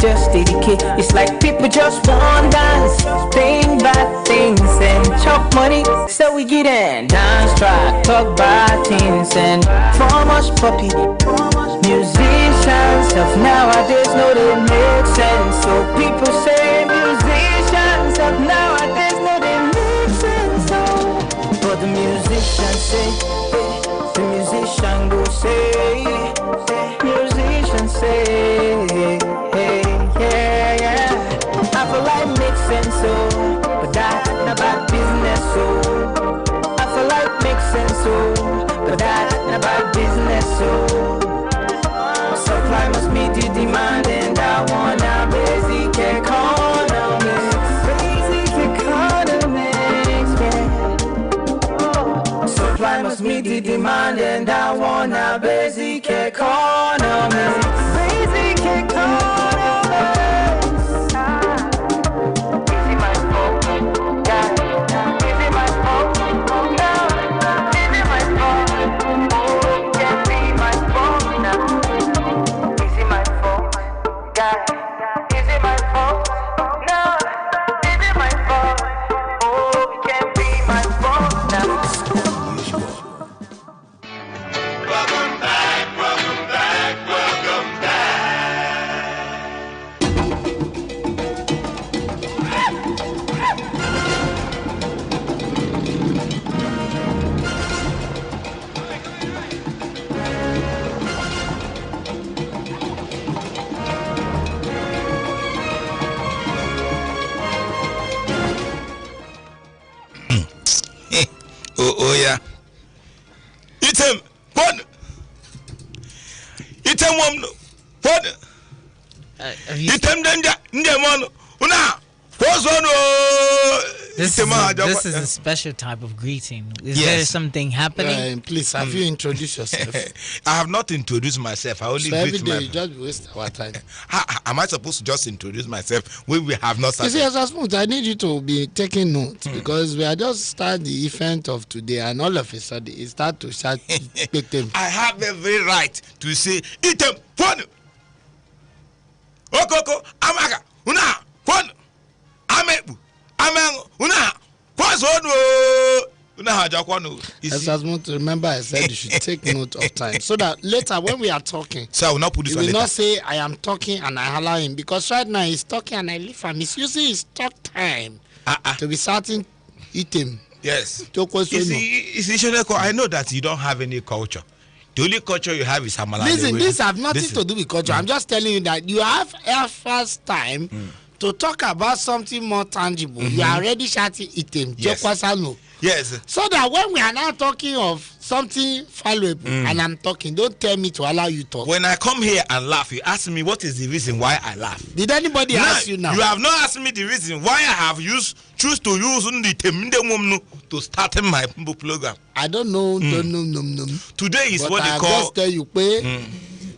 just dedicate. It's like people just want dance, think bad things and chop money. So we get in, dance track, talk bad things and form us puppy. Musicians of nowadays know they make sense. So people say musicians of nowadays know they make sense. So, but the musicians say, the musician go say, musician say, hey, yeah. I feel like make sense, so, but that not bad business, so. I feel like make sense, so, but that not bad business, so. Supply must meet the demand, and I wanna basic economics, yeah. Supply must meet the demand, and I wanna basic economics, basic economics. Is it my fault? Yeah. Is it my fault? No. Is it my fault? Oh, can't be my fault now. Is it my fault? Yeah. Is it my fault? No. Is it my fault? Oh, it can't be my fault now. Welcome back, welcome back, welcome back. Oh yeah. Eat him. What? Eat him one. What? Eat him danger. Ndemon. Una. What's on? This is a special type of greeting. Is there something happening? Please, have you introduced yourself? I have not introduced myself. I only So every greet day my. you just waste our time. Am I supposed to just introduce myself when we have not You started? see, as a smooth, I need you to be taking notes because we are just start the event of today, and all of a sudden it start to start them. I have every right to say, eat them, fun. Okoko, amaga, una, fun. Amebu, amang, una, what's on? Una hajakwano. As a smooth, remember I said you should take note of time so that later when we are talking, So I will not put this you on will later. not say I am talking and I allow him because right now he's talking and I leave him. He's using his talk time to be starting eat him. Yes. You You see, Shoneko, I know that you don't have any culture. The only culture you have is Hamala. Listen, this have nothing to do with culture. I'm just telling you that you have a first time to talk about something more tangible. You are already shouting item. Yes. Yes. So that when we are now talking of something valuable and I'm talking, don't tell me to allow you to talk. When I come here and laugh, you ask me what is the reason why I laugh. Did anybody ask you now? You have not asked me the reason why I have choose to use the temindemumnu to start my program. I don't know. No. Today is But what I they call. just tell you,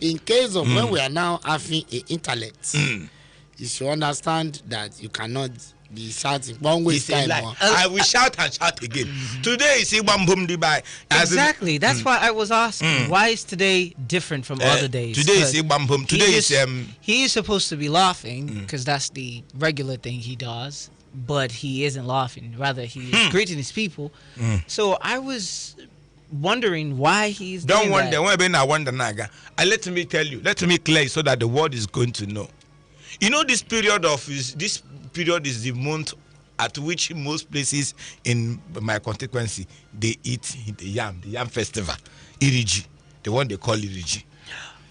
in case of when we are now having an intellect, you should understand that you cannot be shouting one way It's a time. lie. I will shout and shout again. Today is Ibambum Dubai. Exactly. That's why I was asking. Why is today different from other days? Today is Ibambum. Today is He is supposed to be laughing because that's the regular thing he does, but he isn't laughing. Rather, he is greeting his people. So I was wondering why he's Don't doing wonder. that. When I wonder, Naga. Let me tell you. Let me clear so that the world is going to know. You know, this period is the month at which most places in my constituency they eat the yam festival, Iriji, the one they call Iriji.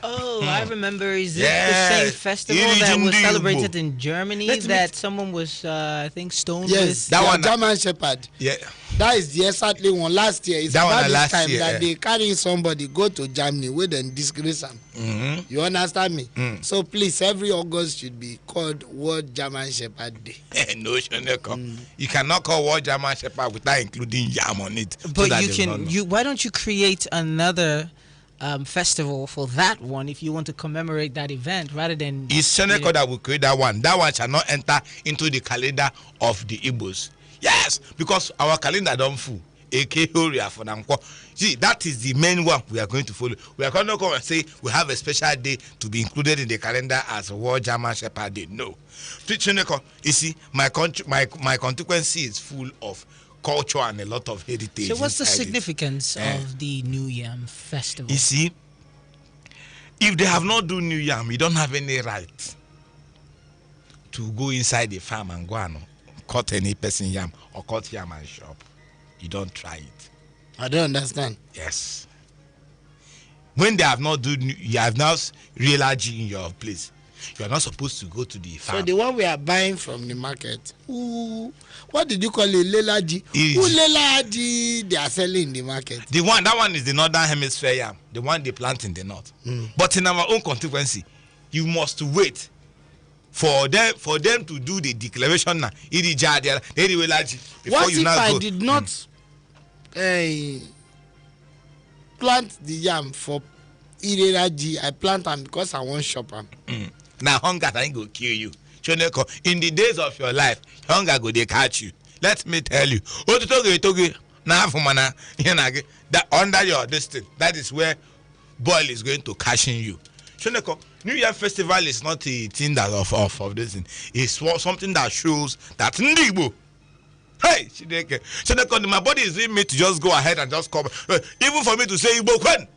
Oh, I remember. Is it the same festival that was celebrated in Germany that someone was, I think, stoned Yes, with? That one, German Shepherd. Yeah. That is the exactly one last year. It's That one about this last time year, that they carry somebody go to Germany where then disgrace them. You understand me? So please, every August should be called World German Shepherd Day. No, Shoneko. You cannot call World German Shepherd without including yam on it. But you can. Why don't you create another festival for that one if you want to commemorate that event rather than? It's Shoneko that will create that one. That one shall not enter into the calendar of the Igbos. Yes, because our calendar don't full. See, that is the main one we are going to follow. We are going to come and say we have a special day to be included in the calendar as World German Shepherd Day. No. You see, my constituency is full of culture and a lot of heritage. So what's the significance of the New Yam Festival? You see, if they have not done New Yam, you don't have any right to go inside the farm and go and cut any person yam or cut yam and shop. You don't try it. I don't understand. Yes. When they have not done, you have now real RG in your place. You are not supposed to go to the farm. So the one we are buying from the market, what did you call it? Lelaji? Who Lelaji they are selling in the market? That one is the Northern Hemisphere yam, the one they plant in the north. But in our own constituency, you must wait for them to do the declaration now. What if I did not plant the yam for Ireraji? I plant them because I want shop them. Now hunger ain't go kill you. In the days of your life, hunger go they catch you. Let me tell you. That under your distance, that is where boil is going to catch in you. New Year festival is not a thing that of this thing. It's something that shows that Ndigbo. Hey, Shoneka, my body is in me to just go ahead and just come. Even for me to say Igbo Kwen.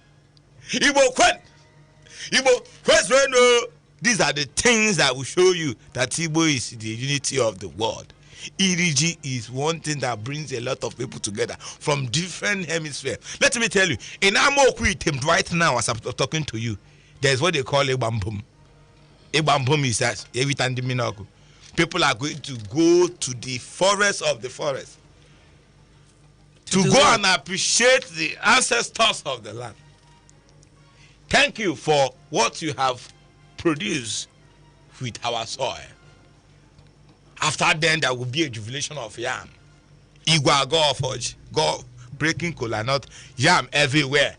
These are the things that will show you that Igbo is the unity of the world. EDG is one thing that brings a lot of people together from different hemispheres. Let me tell you, in Amokwi right now, as I'm talking to you, there's what they call a bambum. A bambum is that every time people are going to go to the forest of the forest to go and appreciate the ancestors of the land. Thank you for what you have produced with our soil. After then, there will be a jubilation of yam. Igwa go forge, go breaking cola nut, yam everywhere.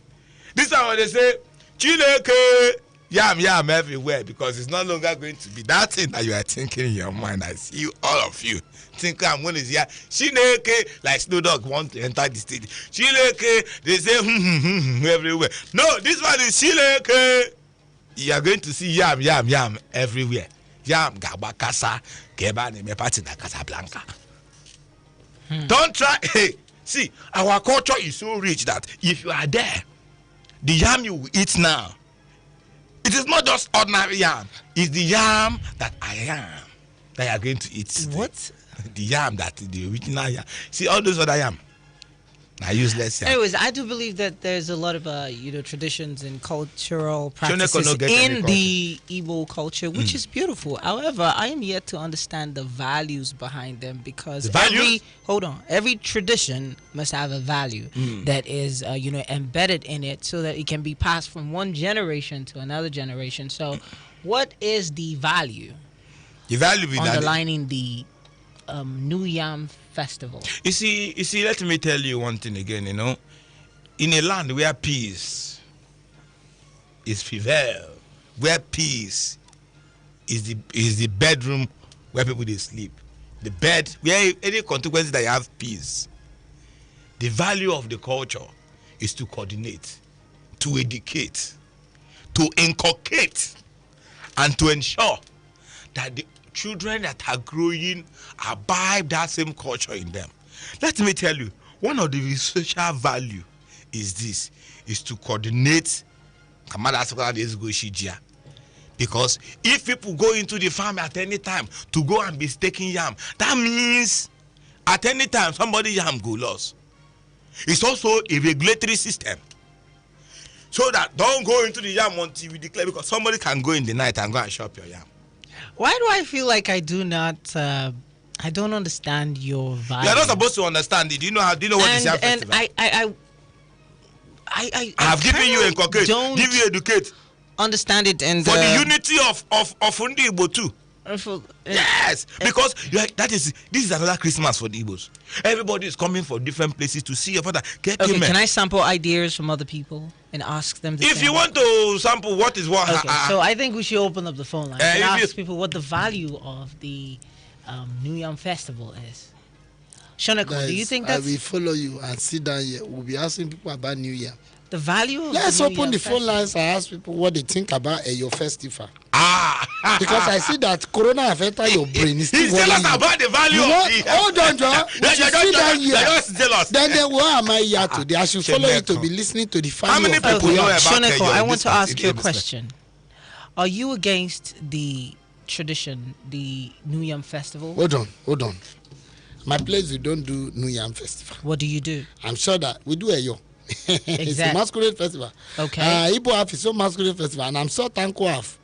This is what they say. Chileke, yam everywhere, because it's no longer going to be that thing that you are thinking in your mind. I see you, all of you think I'm going to say Chineke, like Snow Dog want to enter the stage. Chileke, they say everywhere. No, this one is Chileke. You are going to see yam everywhere. Yam Gabakasa, Gebane Mepatina Casablanca. Don't try. Hey, see, our culture is so rich that if you are there, the yam you will eat now, it is not just ordinary yam. It's the yam that I am that you are going to eat today. What? The yam that is the original yam. See, all those other yam, now useless yam. Anyways, I do believe that there's a lot of traditions and cultural practices in the Igbo culture, which is beautiful. However, I am yet to understand the values behind them, because every tradition must have a value that is embedded in it, so that it can be passed from one generation to another generation. So, what is the value? The value underlining the New Yam Festival. You see, let me tell you one thing again, in a land where peace is prevail, where peace is the bedroom where people they sleep, the bed where any consequences that you have peace. The value of the culture is to coordinate, to educate, to inculcate, and to ensure that the children that are growing abide that same culture in them. Let me tell you, one of the social value is to coordinate. Because if people go into the farm at any time to go and be staking yam, that means at any time somebody yam go lost. It's also a regulatory system, so that don't go into the yam until we declare, because somebody can go in the night and go and shop your yam. Why do I feel like I don't understand your vibe? You're not supposed to understand it. Do you know what is your festival? I have given you inculcate, give you educate. Understand it, and for the unity of Fundi Igbo too. Yes, because this is another Christmas for the Igbos. Everybody is coming from different places to see your father. Can I sample ideas from other people and ask them? If you want to sample what is what, so I think we should open up the phone line and ask people what the value of the New Yam Festival is. Shonekan, do you think I that's will follow you and sit down here. We'll be asking people about New Year. the value of Let's the New open Yam the phone festival? lines and ask people what they think about your festival. Ah, Because I see that Corona affected your brain. It's he's still jealous worrying you. about the value You of know, the. hold on, John. We should sit down here. They're just jealous. Then why am I here today? I should follow you to be listening to the How family many of people Okay, know about Shonekan, your I want to business ask you a in question. Are you against the tradition, the New Yam festival? Hold on. My place, we don't do New Yam Festival. What do you do? I'm sure that we do a yo. It's a Exactly. masquerade festival. Okay. Igbo have his own masquerade festival, and I'm sure Tanko have.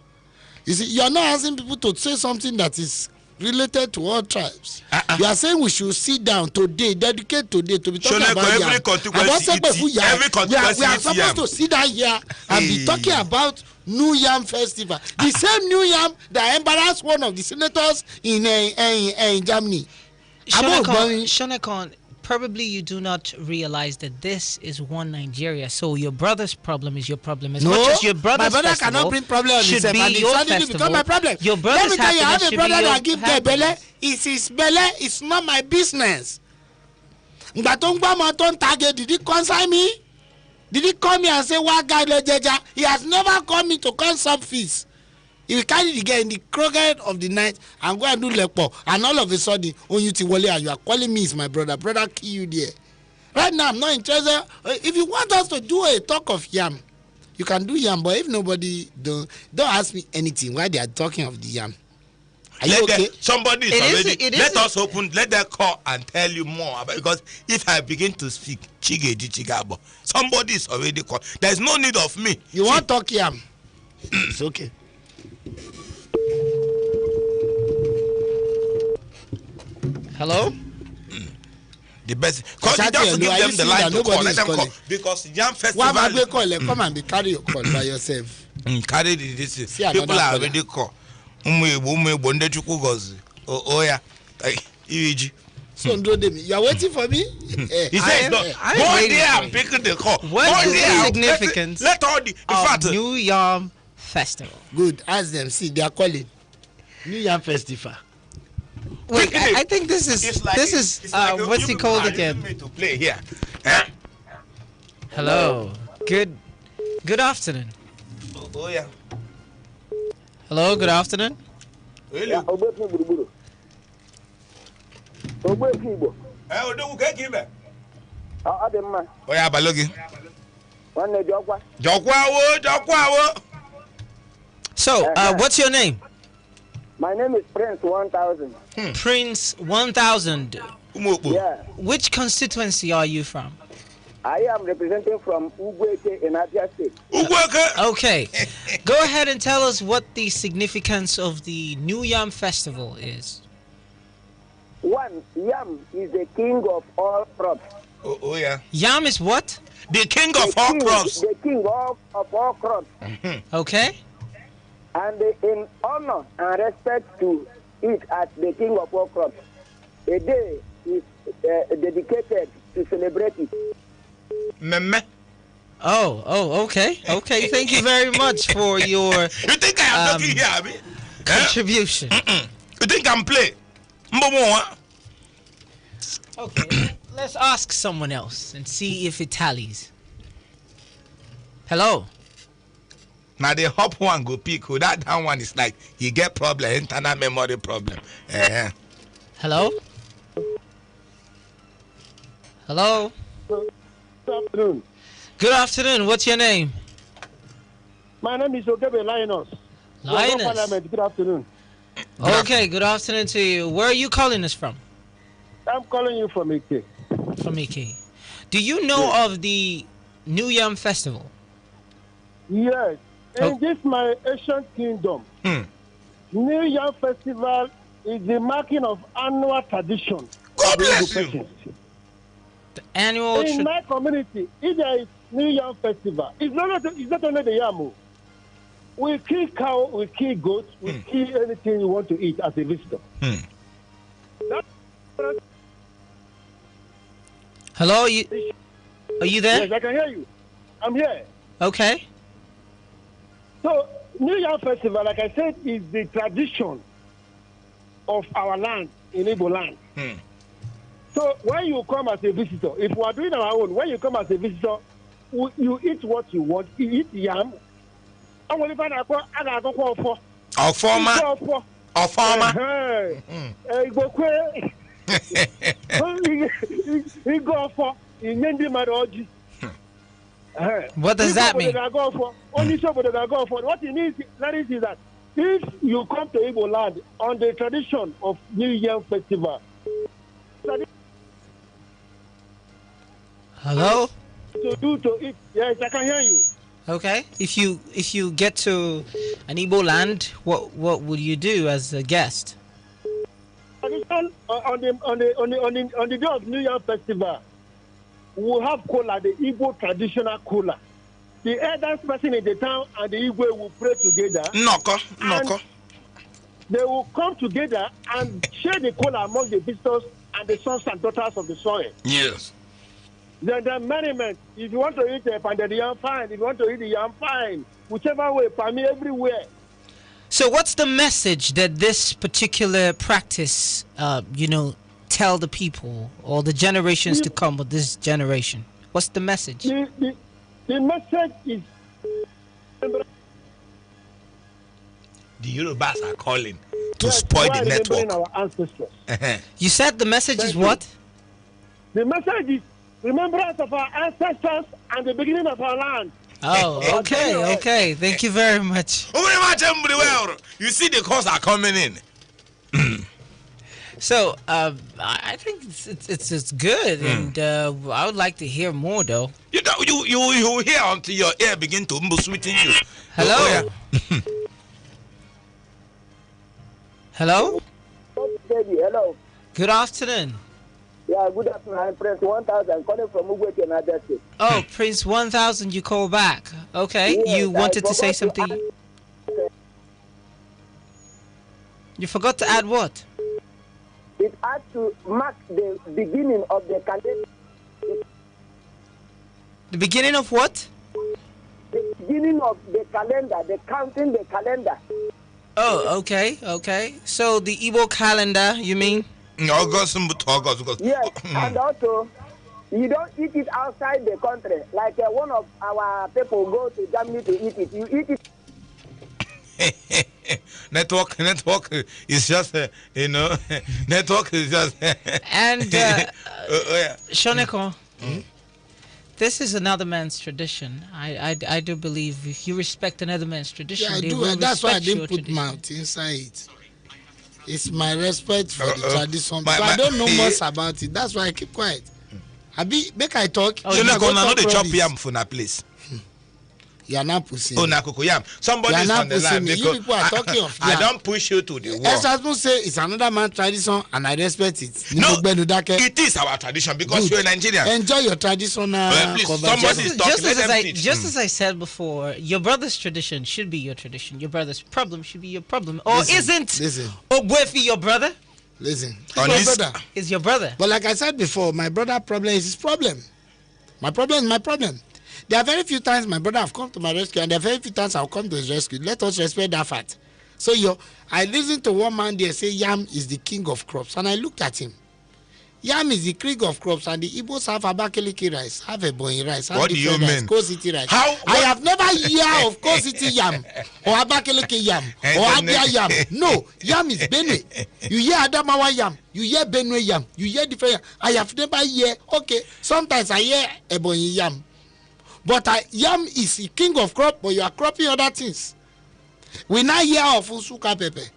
You see, you're not asking people to say something that is related to all tribes. You are saying we should sit down today, dedicate today to be talking Shonekan, about every yam. constituency And what's eat up with yam? every constituency we are eat supposed yam. to sit down here and be talking about New Yam Festival. The same New Yam that embarrassed one of the senators in Germany. Shonekan, probably you do not realize that this is one Nigeria. So your brother's problem is your problem. As much as your brother's my brother festival cannot bring problem on should himself, be and your suddenly festival. become my problem. Your Let brother's me tell you, I have happiness a should brother be your that give the happiness. belle. It's his belle. It's not my business. Ngbà tó ń gbọ́ ọmọ tó ń tage, did he concern me? Did he call me and say, "Why guy lo jeja"? He has never called me to come sub fees. He will carry the girl in the crooked of the night and go and do lepo, and all of a sudden, you ti wole and you are calling me is my brother. Brother, kill you there. Right now, I'm not interested. If you want us to do a talk of yam, you can do yam. But if nobody don't ask me anything. Why they are talking of the yam? Are you okay? Somebody is It is- already. it Let is- us open. Let them call and tell you more about. Because if I begin to speak Chigeji Chigabo, somebody is already called. There is no need of me. You want talk yam? It's okay. Hello? The best. Because you Exactly, just give are you them the seeing line that to call. nobody Let is them call. calling? Because Yam Why am I Festival. call? Come and carry your call by yourself. Carry this. See another People are caller. already call. Nde Chukwu gozi. Oh yeah. Iwiji. So you are waiting for me? He says, no, I'm go waiting there for and you. pick the call. What Go is the there. significance Let all the. In fact, New Yam festival. Good. Ask them. See, they are calling. New Yam Festival. Wait, I think this is it's like what's he called using again? me to play here. Hello. Good afternoon. Oh yeah. Hello, good afternoon. Really? Ogbuefi gburugburu. Ogbuefi Igbo. Odogwu ka eke ime. Ọ dị mma. Oh yeah, Balogi. Nwanne ji ọkwa. Jokwawo. So, what's your name? My name is Prince 1000. Prince 1000. Umokpo. Yeah. Which constituency are you from? I am representing from Ogbuefi in Abia State. Ugweke. Okay. Go ahead and tell us what the significance of the New Yam festival is. One, Yam is the king of all crops. Oh yeah. Yam is what? The king of all crops. The king of all crops. Okay. And in honor and respect to it as the king of all crops, a day is dedicated to celebrate it. Meme. Oh, okay. Okay, thank you very much for your You think I am talking here, Abi? contribution. You think I'm play? Mbomo. Okay, let's ask someone else and see if it tallies. Hello. Now the hop one go pick. That down one is like you get problem, internal memory problem. Hello? Hello? Good afternoon. Good afternoon. What's your name? My name is Ogbuefi Linus. Linus. Parliament. Good afternoon. Okay, good afternoon to you. Where are you calling us from? I'm calling you from Ike. From EK. Do you know of the New Yam Festival? Yes. Oh. In this my ancient kingdom, New Year Festival is the marking of annual tradition. God of the bless Igbo you. persons. The annual... In my community, if there is New Year Festival, it's not only the yam. We kill cow, we kill goat, we kill anything you want to eat as a visitor. Hello? Are you there? Yes, I can hear you. I'm here. Okay. So, New Year Festival, like I said, is the tradition of our land, in Igbo land. So when you come as a visitor, if we are doing our own, when you come as a visitor, you eat what you want. You eat yam. I want to find out what I got for. Or former. Or former. He go for in Nendi Maroji. What does that mean? Only so but they go for. What he needs that is that if you come to Igbo land on the tradition of New Year festival. Hello? To do to it. Yes, I can hear you. Okay. If you get to an Igbo land, what would you do as a guest? On the day of New Year festival, we'll have kola, the Igbo traditional kola. The eldest person in the town and the Igbo will pray together. Noko. They will come together and share the kola among the visitors and the sons and daughters of the soil. Yes. Then the merriment. If you want to eat a pounded yam, fine. If you want to eat the yam, fine. Whichever way, for me, everywhere. So what's the message that this particular practice, tell the people or the generations to come with this generation? What's the message? The message is... The Yorubas are calling to spoil the network. Our ancestors. You said the message is what? The message is remembrance of our ancestors and the beginning of our land. Oh, okay. Thank you very much. You see the calls are coming in. So, I think it's good, and I would like to hear more, though. You hear until your ear begin to sweeten you. Hello? Oh, yeah. Hello? Hello. Good afternoon. Yeah, good afternoon. I'm Prince 1000 calling from Ogbuefi, another state. Oh, Prince 1000, you call back. Okay, Yes, you wanted to say something. You forgot to add what? It had to mark the beginning of the calendar. The beginning of what? The beginning of the calendar, the counting the calendar. Oh, okay. So the Igbo calendar, you mean? August. Yes, and also, you don't eat it outside the country. Like one of our people go to Germany to eat it. You eat it. network is just network is just And Shonekan, this is another man's tradition. I do believe if you respect another man's tradition, Yeah, I they do. will That's why I respect your didn't put tradition. mouth inside it. It's my respect for the tradition. My- But I don't know much about it. That's why I keep quiet. Make I talk. Oh, You're not go gonna know talk the chop rubbish. yam for na place. You are not pushing. Oh, na yam. Somebody You are is not on the line pushing me. You because people are talking of I yam. don't push you to the wall. Esasmu say it's another man's tradition and I respect it. No, Nimugbenu-dake. it is our tradition because Good. you're a Nigerian. Enjoy your traditional Please, conversation. somebody is talking. Let them teach. Just as I said before, your brother's tradition should be your tradition. Your brother's problem should be your problem. Or Listen. isn't Ogbuefi your brother? Listen, On my his- brother. Is your brother? But like I said before, my brother problem is his problem. My problem is my problem. There are very few times my brother have come to my rescue, and there are very few times I'll come to his rescue. Let us respect that fact. So I listened to one man there say yam is the king of crops, and I looked at him. Yam is the king of crops, and the Igbos have Abakaliki rice, have Ebonyi rice, have What do you different rice, mean? Coast City rice. How- I what- have never heard of Coast City yam or Abakaliki yam or Abia yam. No, yam is Benue. You hear Adamawa yam, you hear Benue yam, you hear different yam. I have never heard. Okay, sometimes I hear Ebonyi yam, but yam is the king of crop, but you are cropping other things. We now hear of Usuka pepper.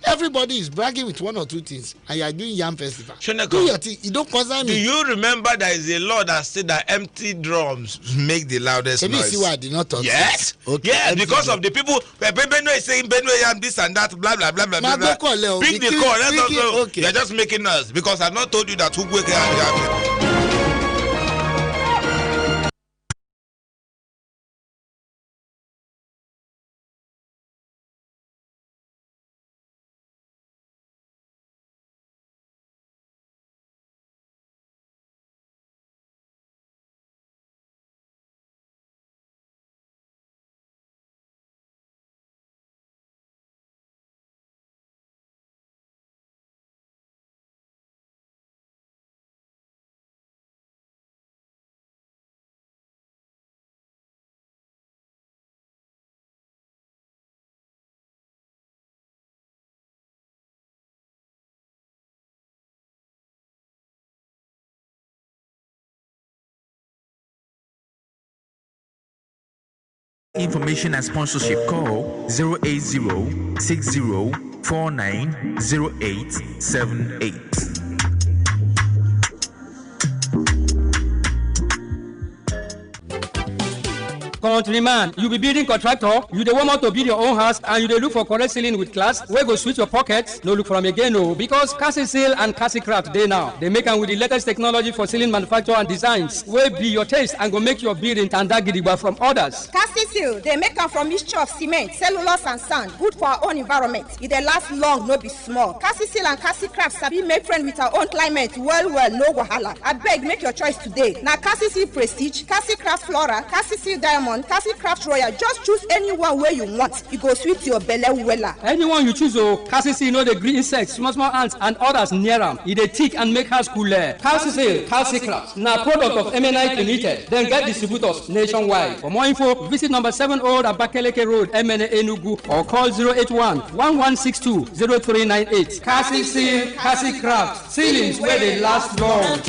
Everybody is bragging with one or two things, and you are doing yam festival. Shonekan, Do your thing. You don't concern do me. you remember there is a law that said that empty drums make the loudest Can you noise? see why I did not talk? Yes. Okay. Yeah, Empty because drum. of the people. Benue is saying Benue yam this and that, blah blah blah blah Ma blah. go call, Leo. Pick the Pick- call. Let us pick it. know. Okay. You're just making noise because I've not told you that Ogbuefi yam. Information and sponsorship, call 08060490878. Countryman, you be building contractor, you dey want to build your own house and you dey look for correct ceiling with class wey go suit your pocket. No look from again o, because Cassie Seal and Cassie Craft dey now. They make am with the latest technology for ceiling manufacture and designs wey be your taste and go make your building tanda gidigba from others. Cassie Seal dey make am from mixture of cement, cellulose and sand, good for our own environment. E dey last long, no be small. Cassie Seal and Cassie Craft sabi make friend with our own climate well, no wahala. Abeg make your choice today. Na Cassie Seal Prestige, Cassie Craft Flora, Cassie Seal Diamond, Cassie Craft Royal. Just choose anyone where you want. E go sweet your belle wella. Anyone you choose o. Cassie Seal no dey gree insects, small ants and others near am. E dey thick and make house cooler. Cassie Seal, Cassie Craft na product of MNI Limited. Dem get distributors nationwide. For more info, visit number 7 Old Abakaleke Road, MNA Enugu, or call 081-1162-0398. Cassie Seal, Cassie Craft, ceilings where they last long.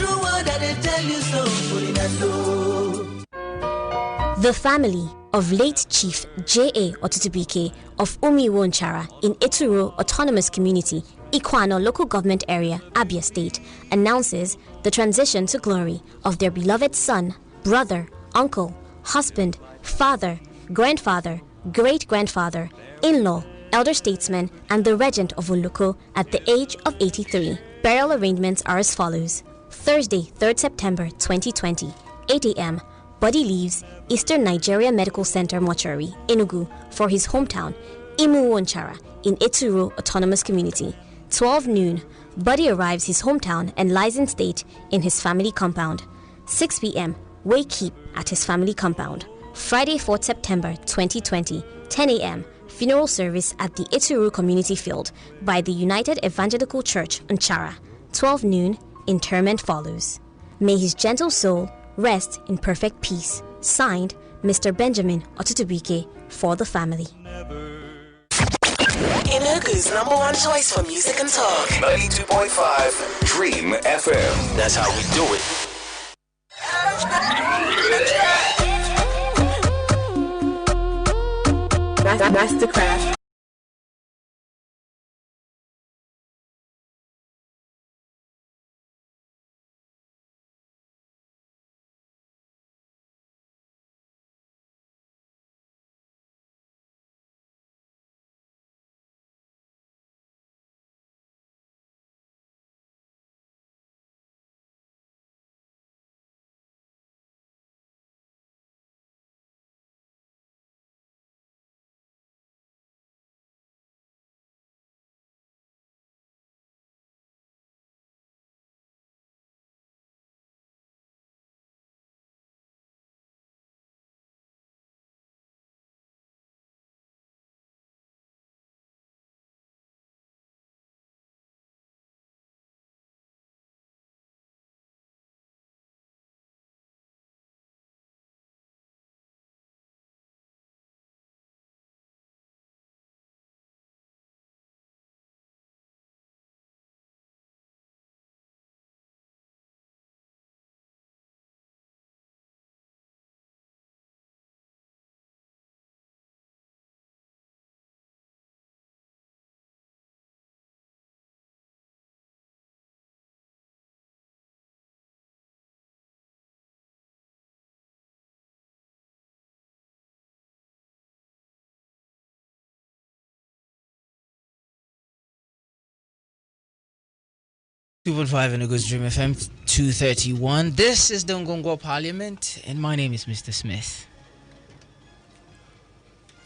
The family of late Chief J.A. Otutubike of Umiwo Nchara in Ituro Autonomous Community, Ikwano Local Government Area, Abia State, announces the transition to glory of their beloved son, brother, uncle, husband, father, grandfather, great-grandfather, in-law, elder statesman, and the regent of Oluko at the age of 83. Burial arrangements are as follows. Thursday, 3rd September 2020, 8 a.m., body leaves Eastern Nigeria Medical Center Mortuary, Enugu, for his hometown, Imuwo Nchara, in Ituro Autonomous Community. 12 noon, body arrives his hometown and lies in state in his family compound. 6 p.m., wake-keep at his family compound. Friday, 4th September 2020, 10 a.m., funeral service at the Ituru Community Field by the United Evangelical Church, Nchara. 12 noon, interment follows. May his gentle soul rest in perfect peace. Signed, Mr. Benjamin Otutubike, for the family. Enugu's #1 choice for music and talk. 92.5 Dream FM. That's how we do it. That's the crash. .5 Enugu's Dream FM 231. This is the NGWO Parliament, and my name is Mr. Smith.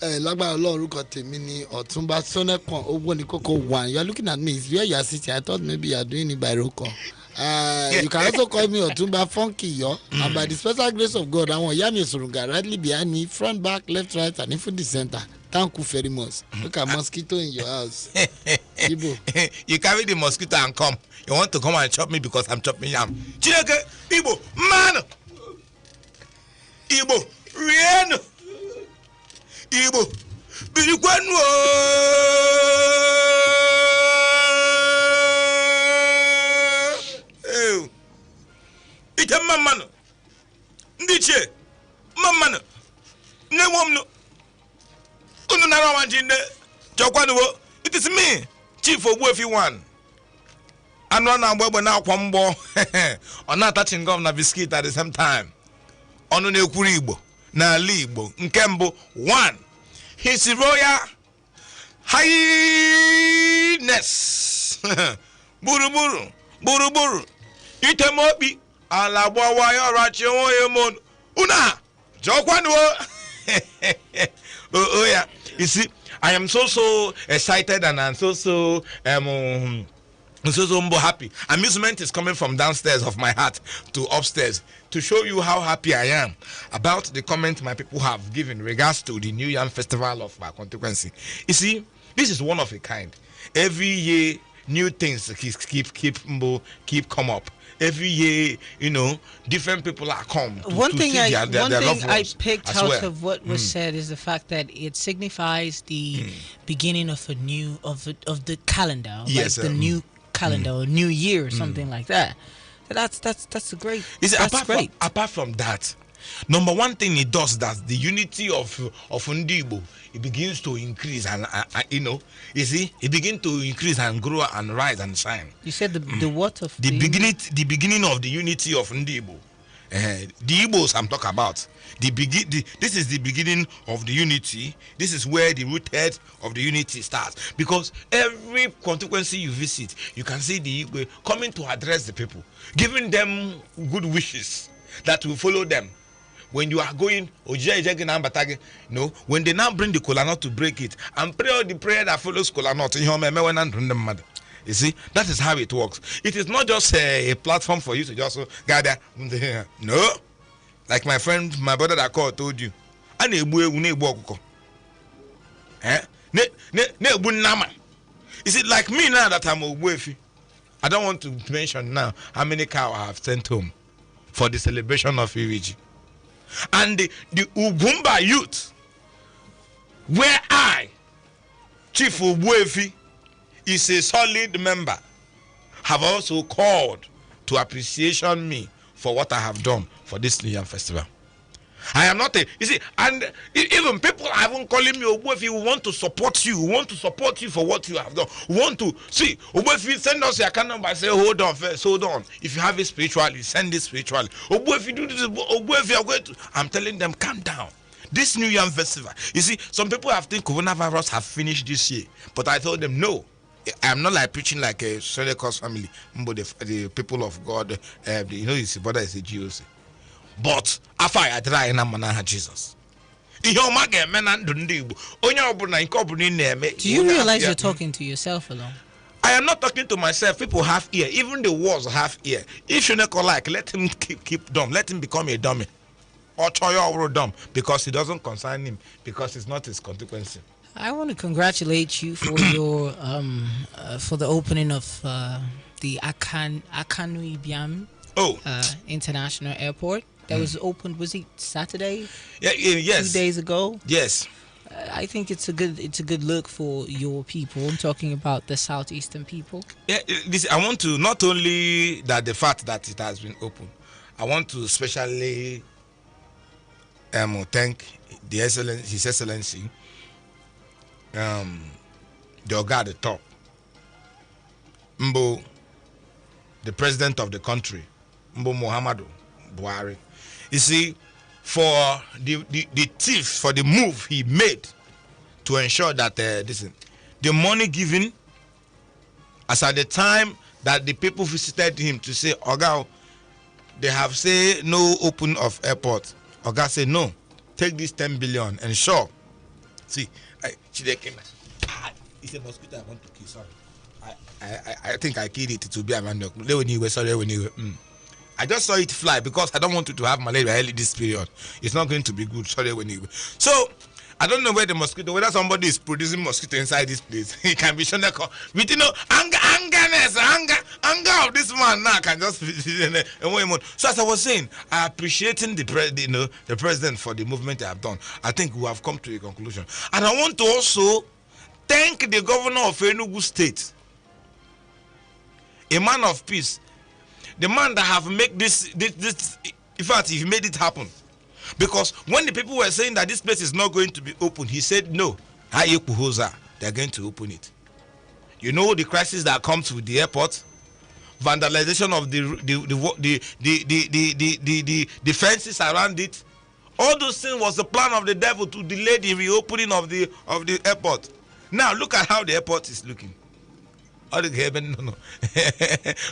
Lágbára Ọlọ́run orúkọ tèmi ni Ọ̀túnba Shonekan Ogbuefi 1. You are looking at me. It's where you are sitting. I thought maybe you are doing it by Roko. You can also call me Ọ̀túnba Funky Yo. And by the special grace of God, I want Yami Surunga rightly behind me, front, back, left, right, and even the center. Thank you very much. Look at mosquito in your house. Ibo. You carry the mosquito and come. You want to come and chop me because I'm chopping yam. Chineke, Ibo, man. Ibo, rien. Ibo, Bilikwanu. Ite mamano. Ndiche. Mamano. Ne womno. It is me, Chief Ogbuefi one. I'm not now kwambo. On not touching governor biscuit at the same time. On the Kuribo, na Libo, Nkembo, one. His royal highness. Buru. Itemobi, Alabawa, Racho, Una, Jokwano. Oh, yeah. You see, I am so excited and I'm so happy. Amusement is coming from downstairs of my heart to upstairs to show you how happy I am about the comment my people have given regards to the New Yam Festival of our constituency. You see, this is one of a kind. Every year, new things keep come up. Every year, different people are come. One thing I picked out of what was said is the fact that it signifies the beginning of a new of the calendar, yes, like the new calendar or new year or something like that. So that's a great. Great. Apart from that, number one thing it does that the unity of Ndibo, it begins to increase and you see it begins to increase and grow and rise and shine. You said the what of the beginning of the unity of Ndibo. The Igbos I'm talking about. This is the beginning of the unity. This is where the root head of the unity starts. Because every constituency you visit, you can see the Igbo coming to address the people, giving them good wishes that will follow them. When you are going, when they now bring the kola nut to break it and pray all the prayer that follows kola nut, you see, that is how it works. It is not just a platform for you to just gather. No, like my brother that called told you. You see, like me now that I'm Ogbuefi, I don't want to mention now how many cows I have sent home for the celebration of Iriji. And the Ugumba youth, where I, Chief Ogbuefi, is a solid member, have also called to appreciation me for what I have done for this New Yam Festival. I am not you see, and even people are even calling me Ogbuefi. We want to support you. We want to support you for what you have done. We want to see Ogbuefi, send us your account number and say, hold on first, hold on. If you have it spiritually, send it spiritually. Ogbuefi, do this. Ogbuefi, I'm going to. I'm telling them, calm down. This New Yam Festival. You see, some people have think coronavirus have finished this year, but I told them no. I'm not like preaching like a Shonekan family, but the people of God. His brother is a GOC. But after I try and I'm Jesus. Do you realize you're talking to yourself alone? I am not talking to myself. People have ear. Even the walls have ear. If you not like, let him keep dumb. Let him become a dummy. Or dumb because it doesn't concern him, because it's not his consequence. I want to congratulate you for your for the opening of the Akanuibiam International Airport. That was opened. Was it Saturday? Yes. 2 days ago. Yes. I think it's a good look for your people. I'm talking about the southeastern people. Yeah, I want to not only that the fact that it has been opened. I want to especially thank His Excellency, the Oga at the top, Mbo, the president of the country, Mbo Muhammadu Buhari. You see, for the thief, for the move he made to ensure that the money given, as at the time that the people visited him to say, Oga, they have said no open of airport. Oga said no, take this 10 billion and sure. See, it's a mosquito I want to kill. Sorry, I think I killed it to be a man. I just saw it fly because I don't want you to have malaria early this period. It's not going to be good. Sorry, so I don't know where the mosquito, whether somebody is producing mosquito inside this place. It can be shown with anger of this man now can just so as I was saying, I appreciating the president for the movement they have done. I think we have come to a conclusion. And I want to also thank the governor of Enugu State, a man of peace. The man that have made this, in fact, he made it happen. Because when the people were saying that this place is not going to be open, he said, no, they're going to open it. You know the crisis that comes with the airport, vandalization of the fences around it. All those things was the plan of the devil to delay the reopening of the airport. Now look at how the airport is looking. Oh, no.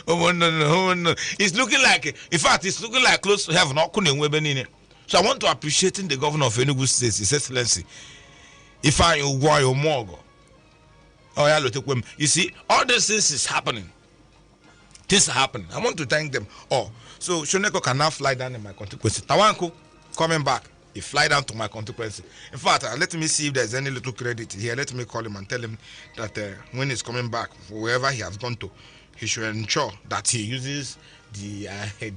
Oh, no. It's looking like, in fact, it's looking like close to heaven. So I want to appreciate the governor of Enugu State, His Excellency. If I Mogo. Oh, yeah, you see, all these things is happening. Things are happening. I want to thank them. Oh, so Shoneko can now fly down in my constituency. Tawanko coming back. He fly down to my constituency. In fact, let me see if there's any little credit here. Let me call him and tell him that when he's coming back, wherever he has gone to, he should ensure that he uses the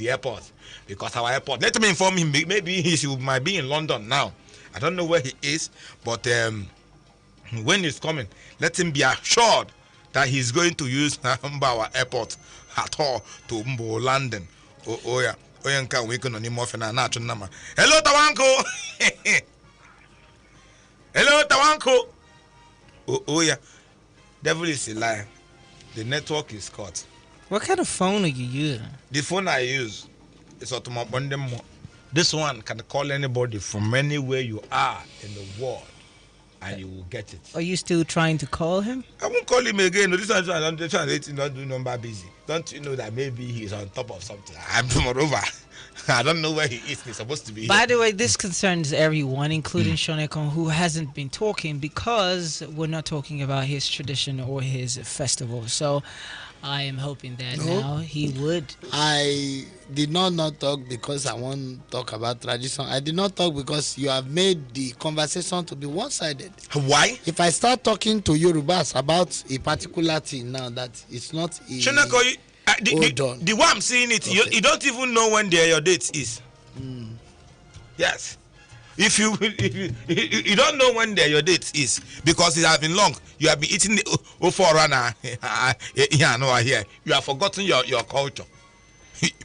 airport, because our airport. Let me inform him. Maybe might be in London now. I don't know where he is, but when he's coming, let him be assured that he's going to use our airport at all to Mbo London. Oh yeah. Hello, Tawanko. Hello, Tawanko. Oh yeah. Devil is a liar. The network is cut. What kind of phone are you using? The phone I use is automatic. This one can call anybody from anywhere you are in the world, and you will get it. Are you still trying to call him? I won't call him again. This one not do number busy. Don't you know that maybe he's on top of something? I'm moreover. I don't know where he is. He's supposed to be. By the way, this concerns everyone, including Shonekan, who hasn't been talking because we're not talking about his tradition or his festival. So I am hoping that now he would. I did not talk because I want to talk about tradition. I did not talk because you have made the conversation to be one-sided. Why? If I start talking to Yorubas about a particular thing now, that it's not a... Shoneko, the way I'm seeing it, okay. you don't even know when your date is. Yes. If you don't know when your date is, because it has been long, you have been eating the Oforana here. You have forgotten your culture.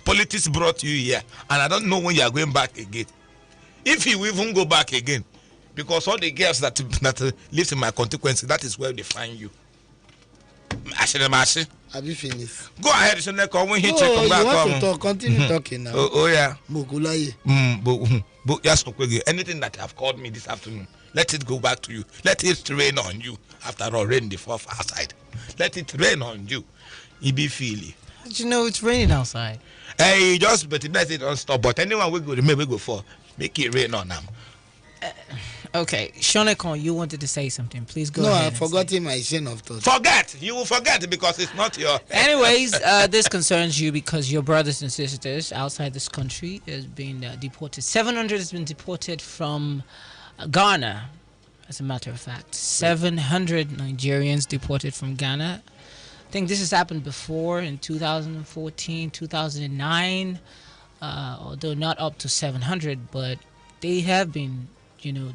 Politics brought you here, and I don't know when you are going back again. If you even go back again, because all the girls that live in my constituency, that is where they find you. Have you finished? Go ahead, Shoneko. When he check you back, want to talk? Continue talking now. Oh yeah. But yes, anything that have called me this afternoon, let it go back to you. Let it rain on you. After all, rain the fall outside. Let it rain on you. You be feely. Did you know it's raining outside? Hey, just but it don't stop. But anyone we go for, make it rain on them. Okay, Shonekan, you wanted to say something. Please go ahead. No, I forgot my chain of thought. Forget. You will forget because it's not your... Anyways, this concerns you because your brothers and sisters outside this country has been deported. 700 has been deported from Ghana, as a matter of fact. 700 Nigerians deported from Ghana. I think this has happened before in 2014, 2009, although not up to 700, but they have been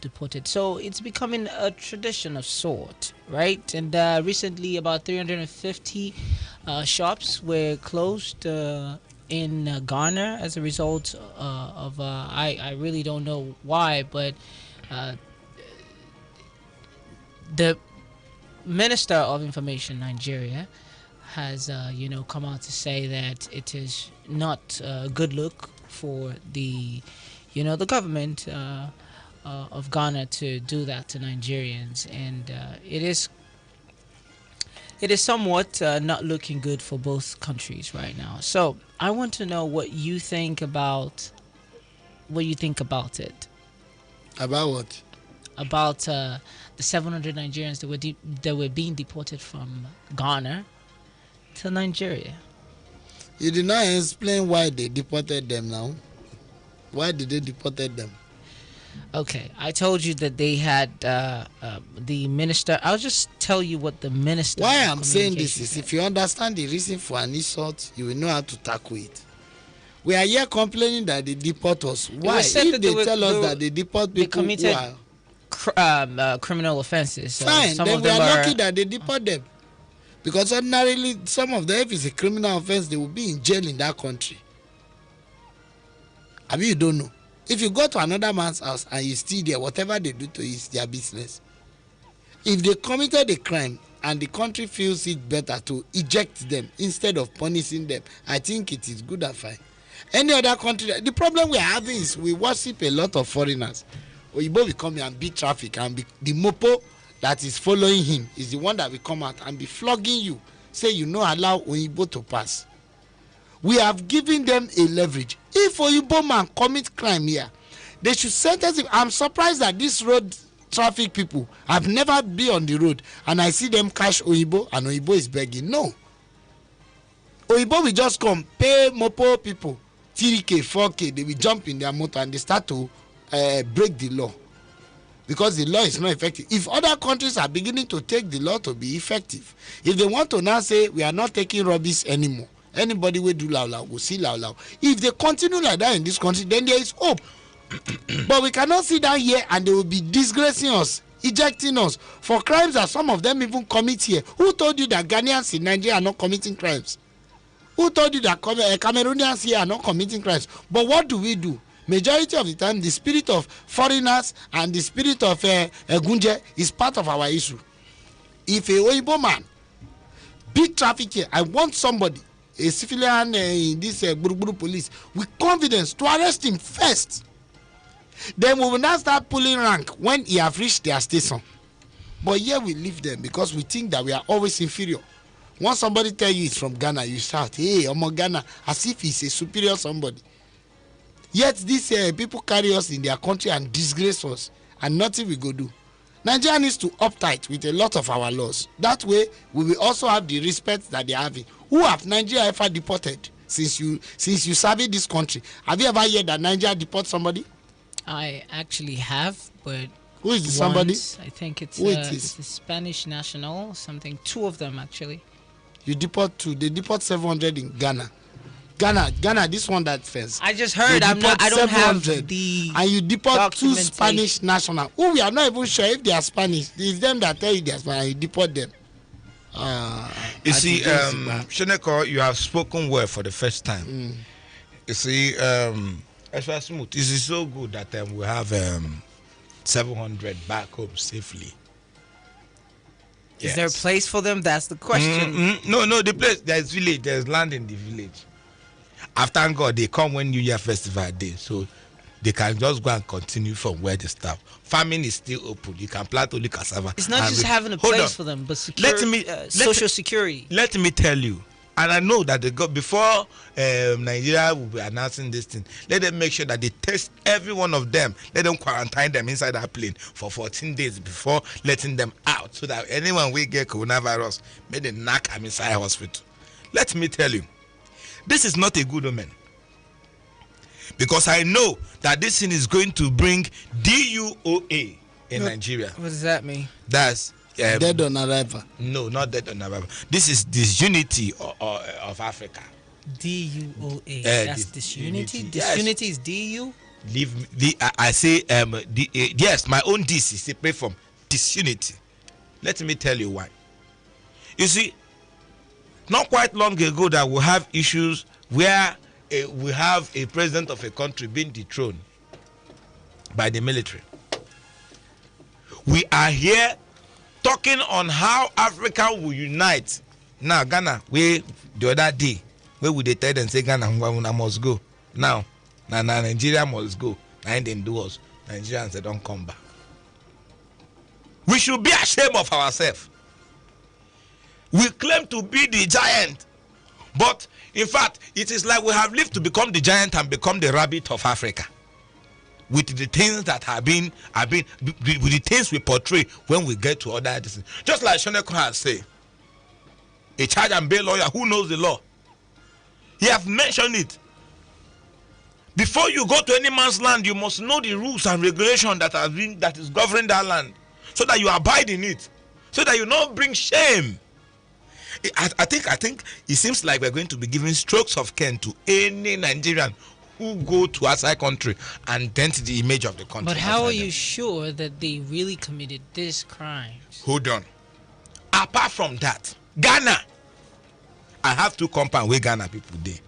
deported. So it's becoming a tradition of sort, right? And recently about 350 shops were closed in Ghana as a result of I really don't know why, but the Minister of Information Nigeria has come out to say that it is not a good look for the the government of Ghana to do that to Nigerians, and it is somewhat not looking good for both countries right now. So I want to know what you think about it. About what? About the 700 Nigerians that were being deported from Ghana to Nigeria. You did not explain why they deported them now. Why did they deported them? Okay, I told you that they had the minister. I'll just tell you what the minister. Why I'm saying this is, if you understand the reason for an insult, you will know how to tackle it. We are here complaining that they deport us. Why? If they tell us that they deport people who are criminal offenses. Fine, then we are lucky that they deport them. Because ordinarily, some of them, if it's a criminal offense, they will be in jail in that country. I mean, you don't know. If you go to another man's house and you steal there, whatever they do to you is their business. If they committed a crime and the country feels it better to eject them instead of punishing them, I think it is good and fine. Any other country, the problem we are having is we worship a lot of foreigners. Oyibo will come here and beat traffic, and the mopo that is following him is the one that will come out and be flogging you. Say you no allow Oyibo to pass. We have given them a leverage. If Oyibo man commit crime here, they should sentence him. I'm surprised that these road traffic people have never been on the road and I see them catch Oyibo and Oyibo is begging. No. Oyibo will just come, pay mopo people 3K, 4K. They will jump in their motor and they start to break the law. Because the law is not effective. If other countries are beginning to take the law to be effective, if they want to now say we are not taking rubbish anymore, anybody will do loud will see loud. If they continue like that in this country, then there is hope. But we cannot sit down here and they will be disgracing us, ejecting us for crimes that some of them even commit here. Who told you that Ghanaians in Nigeria are not committing crimes? Who told you that Cameroonians here are not committing crimes? But what do? Majority of the time, the spirit of foreigners and the spirit of Gunje is part of our issue. If a Oyibo man beat traffic here, I want somebody, a civilian in this Buruburu police, with confidence to arrest him first. Then we will now start pulling rank when he have reached their station. But here we leave them because we think that we are always inferior. Once somebody tell you it's from Ghana, you shout, hey, I'm from Ghana, as if he's a superior somebody. Yet these people carry us in their country and disgrace us, and nothing we go do. Nigeria needs to uptight with a lot of our laws. That way, we will also have the respect that they are having. Who have Nigeria ever deported since you serve this country? Have you ever heard that Nigeria deport somebody? I actually have, but who is somebody? I think it's it's a Spanish national, something. 2 of them actually. You deport 2. They deport 700 in Ghana. Ghana, this one that first. I just heard. I don't have the. And you deport 2 Spanish national. Who we are not even sure if they are Spanish. It's them that tell you they are Spanish. You deport them. You see, Shonekan, you have spoken well for the first time. You see, as smooth. This is so good that we have 700 back home safely. Is there a place for them? That's the question. No, the place, there's village, there's land in the village. After God, they come when New Year Festival day, so they can just go and continue from where they start. Farming is still open. You can plant only cassava. It's not just having a place for them, but social security. Let me tell you, and I know that they got before Nigeria will be announcing this thing. Let them make sure that they test every one of them. Let them quarantine them inside that plane for 14 days before letting them out, so that anyone will get coronavirus, may they knock them inside hospital. Let me tell you, this is not a good omen, because I know that this thing is going to bring DUOA in Nigeria. What does that mean? That's dead on arrival. No, not dead on arrival. This is disunity of Africa. DUOA. That's disunity. Disunity is DU. I say yes. My own DC is separate from disunity. Let me tell you why. You see, not quite long ago that we have issues where we have a president of a country being dethroned by the military. We are here talking on how Africa will unite. Now Ghana, the other day, where would they tell them say Ghana must go? Now Nigeria must go. And then do us. Nigerians, they don't come back. We should be ashamed of ourselves. We claim to be the giant, but in fact, it is like we have lived to become the giant and become the rabbit of Africa. With the things that have been with the things we portray when we get to other things. Just like Shonekan has said, a charge and bail lawyer who knows the law. He have mentioned it. Before you go to any man's land, you must know the rules and regulations that is governing that land, so that you abide in it, so that you not bring shame. I think it seems like we're going to be giving strokes of cane to any Nigerian who go to outside country and dent the image of the country. But how are you sure that they really committed this crime? Hold on. Apart from that, Ghana, I have 2 compounds where Ghana people there.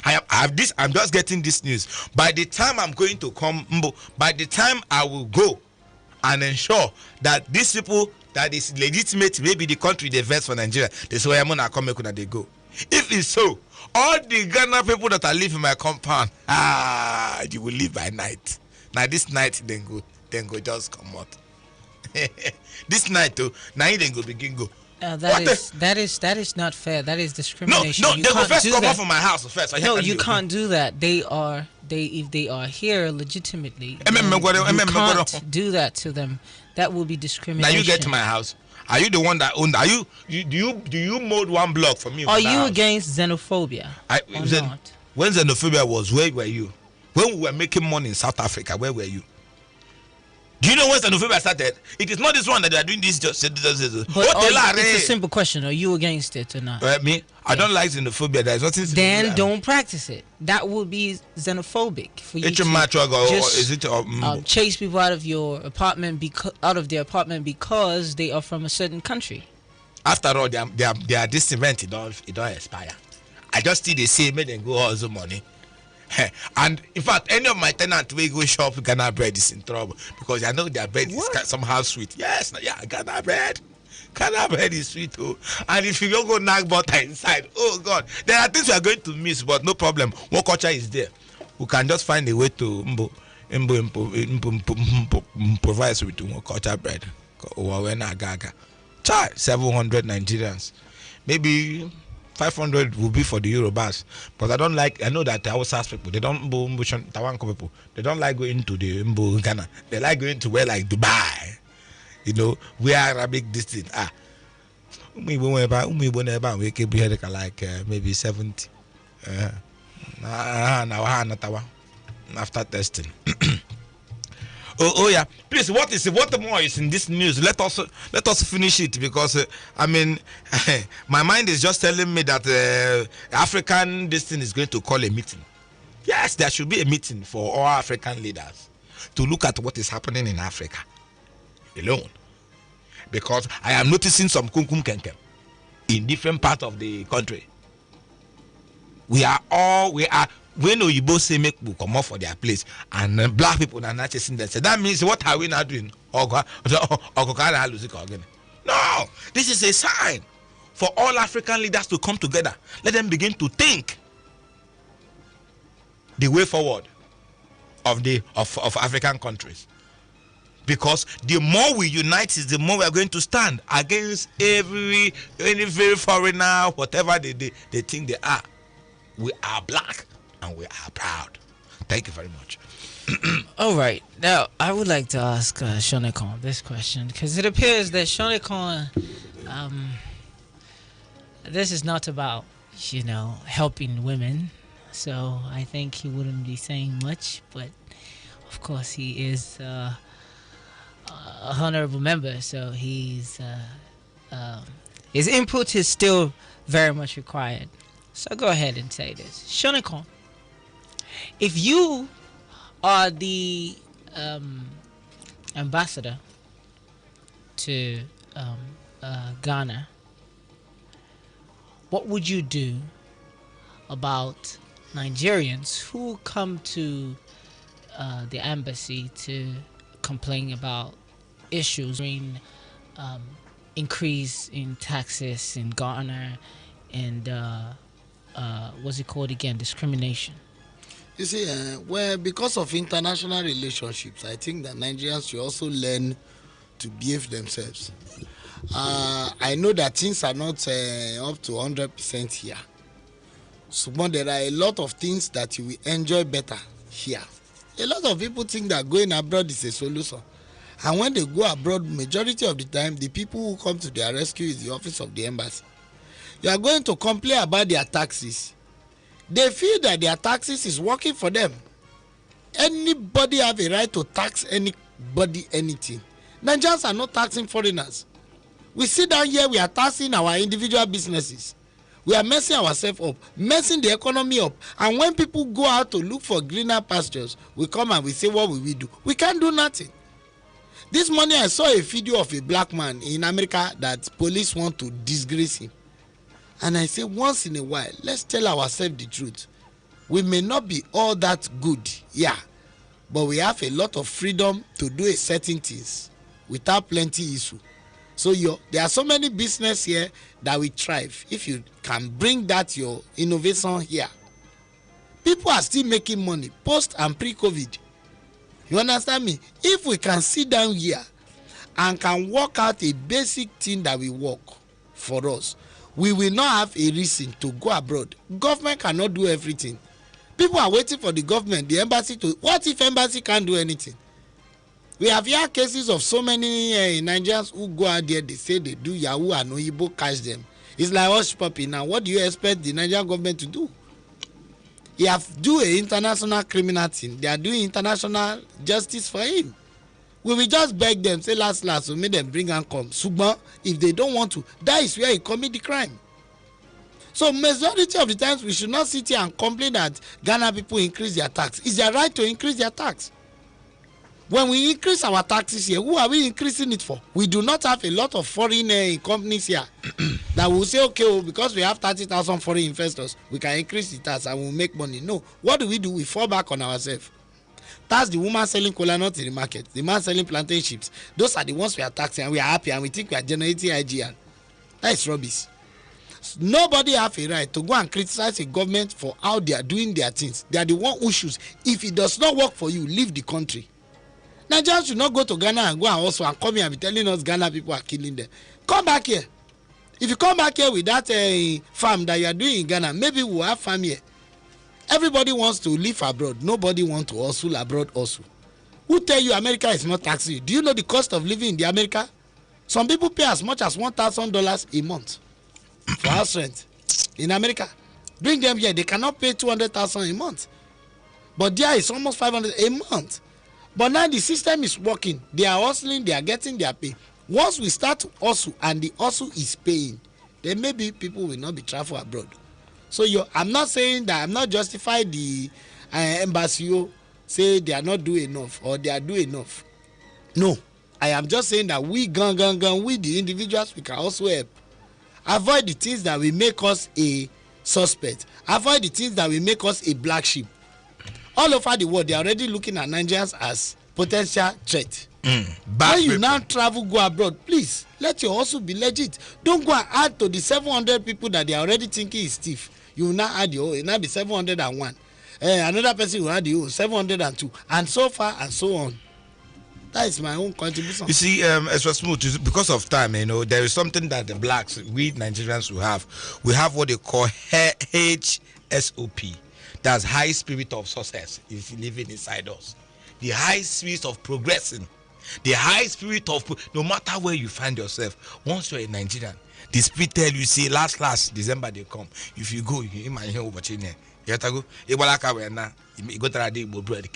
I have this. I'm just getting this news. By the time I'm going to come, by the time I will go and ensure that these people that is legitimate, maybe the country they vest for Nigeria, they say, I'm gonna come and they go. If it's so, all the Ghana people that are living in my compound, you will live by night. Now this night then go just come out. This night though, now then go begin go. That is not fair. That is discrimination. No, they go first come out from my house first. No, you can't do that. If they are here legitimately, you can't do that to them. That will be discrimination. Now you get to my house. Are you the one that owned? Do you mold one block for me? Are you against xenophobia? Not? When xenophobia was, where were you? When we were making money in South Africa, where were you? Do you know when xenophobia started? It is not this one that they are doing this. It's a simple question. Are you against it or not? Me? I don't like xenophobia. There is nothing. Then don't practice it. That would be xenophobic for you to chase people out of your apartment their apartment because they are from a certain country. After all, their this event it don't expire. I just see they say make them go also money. And in fact, any of my tenants will go shop Ghana bread is in trouble because I know their bread is somehow sweet. Yes, Ghana bread. Ghana bread is sweet too. And if you don't go knock butter inside, oh God, there are things we are going to miss, but no problem. What culture is there? We can just find a way to improvise with more culture bread. 700 Nigerians, maybe 500 will be for the Yorubas, but I know that the Hausa people, they don't people, they don't like going to the Ghana. They like going to where like Dubai, where Arabic distance. We keep here like maybe 70. After testing. Oh yeah, please. What more is in this news? Let us finish it because my mind is just telling me that African this thing is going to call a meeting. Yes, there should be a meeting for all African leaders to look at what is happening in Africa alone, because I am noticing some kunkum kenkem in different parts of the country. When Oyibo say make we come off for their place and black people are not chasing them, so that means what are we not doing? No, this is a sign for all African leaders to come together. Let them begin to think the way forward of African countries. Because the more we unite, is the more we are going to stand against any very foreigner, whatever they think they are. We are black. And we are proud. Thank you very much. All right. Now, I would like to ask Shonekan this question because it appears that Shonekan, this is not about, helping women. So I think he wouldn't be saying much. But, of course, he is a honorable member. So his input is still very much required. So go ahead and say this. Shonekan, if you are the ambassador to Ghana, what would you do about Nigerians who come to the embassy to complain about issues during increase in taxes in Ghana and what's it called again? Discrimination. You see, because of international relationships, I think that Nigerians should also learn to behave themselves. I know that things are not up to 100% here. So, but there are a lot of things that you will enjoy better here. A lot of people think that going abroad is a solution. And when they go abroad, majority of the time, the people who come to their rescue is the office of the embassy. You are going to complain about their taxes. They feel that their taxes is working for them. Anybody have a right to tax anybody anything. Nigerians are not taxing foreigners. We sit down here, we are taxing our individual businesses. We are messing ourselves up, messing the economy up. And when people go out to look for greener pastures, we come and we say, what will we do? We can't do nothing. This morning I saw a video of a black man in America that police want to disgrace him. And I say, once in a while, let's tell ourselves the truth. We may not be all that good, yeah, but we have a lot of freedom to do a certain things without plenty issue. So there are so many business here that will thrive if you can bring that your innovation here. People are still making money post and pre-COVID. You understand me? If we can sit down here and can work out a basic thing that will work for us, we will not have a reason to go abroad. Government cannot do everything. People are waiting for the government, the embassy to. What if embassy can't do anything? We have here cases of so many Nigerians who go out there, they say they do Yahoo and Oyibo catch them. It's like hush puppy now. What do you expect the Nigerian government to do? He have do a international criminal thing. They are doing international justice for him. We will just beg them, say last, so make them bring and come. Sugba, if they don't want to, that is where he commit the crime. So majority of the times we should not sit here and complain that Ghana people increase their tax. It's their right to increase their tax. When we increase our taxes here, who are we increasing it for? We do not have a lot of foreign companies here that will say, okay, because we have 30,000 foreign investors, we can increase the tax and we'll make money. No. What do? We fall back on ourselves. That's the woman selling cola nut in the market, the man selling plantain chips. Those are the ones we are taxing and we are happy and we think we are generating IGR. That is rubbish. Nobody have a right to go and criticize a government for how they are doing their things. They are the one who choose. If it does not work for you, leave the country. Nigerians should not go to Ghana and go and also and come here and be telling us Ghana people are killing them. Come back here. If you come back here with that farm that you are doing in Ghana, maybe we'll have farm here. Everybody wants to live abroad. Nobody wants to hustle abroad also. Who tell you America is not taxing you? Do you know the cost of living in the America? Some people pay as much as $1,000 a month for house rent in America. Bring them here. They cannot pay $200,000 a month. But there is almost $500 a month. But now the system is working. They are hustling. They are getting their pay. Once we start to hustle and the hustle is paying, then maybe people will not be travel abroad. So I'm not saying that I'm not justifying the embassy say they are not doing enough or they are doing enough. No, I am just saying that we we the individuals, we can also help. Avoid the things that will make us a suspect. Avoid the things that will make us a black sheep. All over the world, they are already looking at Nigerians as potential threat. When you now travel, go abroad, please let your hustle be legit. Don't go and add to the 700 people that they are already thinking is thief. You will now add your own, it will now be 701. Another person will add your own, 702, and so far and so on. That is my own contribution. You see, as was smooth, because of time, there is something that the blacks, we Nigerians, will have. We have what they call HSOP. That's high spirit of success. If you living inside us, the high spirit of progressing, the high spirit of no matter where you find yourself. Once you're a Nigerian, the spirit tell you say last December they come. If you go, you might hear over China. You have to go. You go to Adibo bread.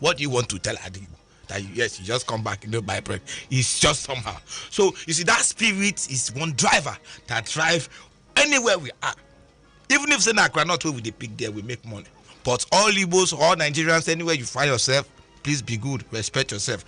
What do you want to tell Adibo? That yes, you just come back and buy bread. It's just somehow. So you see that spirit is one driver that drive anywhere we are. Even if Senakra not where we they pick there, we make money. But all Igbos, all Nigerians, anywhere you find yourself, please be good, respect yourself.